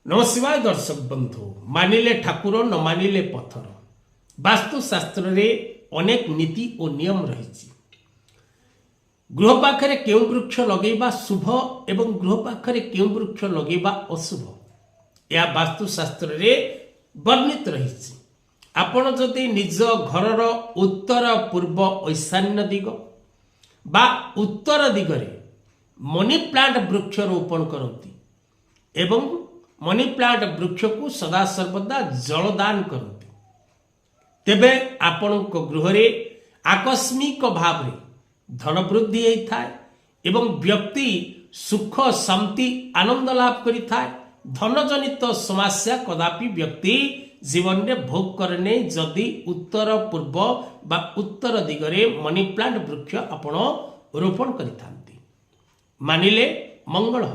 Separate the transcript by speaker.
Speaker 1: नमस्कार दर्शक बंधु मानिले ठाकुर न मानिले पत्थर वास्तुशास्त्र रे अनेक नीति और नियम रही। गृह पाखरे केउ वृक्ष लगेबा शुभ एवं गृह पाखरे केउ वृक्ष लगेबा अशुभ या वास्तुशास्त्र रे वर्णित रही। आपण जदि निज घरर उत्तर पूर्व ईशान्य दिग बा उत्तर दिगरे मनी प्लांट वृक्ष रोपण करती एवं मनी प्लांट वृक्ष को सदा सर्वदा जलदान करते तेबे आपण गृह आकस्मिक भाव धन वृद्धि होता है एवं व्यक्ति सुख शांति आनंद लाभ करिथा। धन जनित समस्या कदापि व्यक्ति जीवन में भोग करने जदि उत्तर पूर्व बा उत्तर दिगरे मनी प्लांट वृक्ष आपण रोपण करिथांती मानिले मंगल।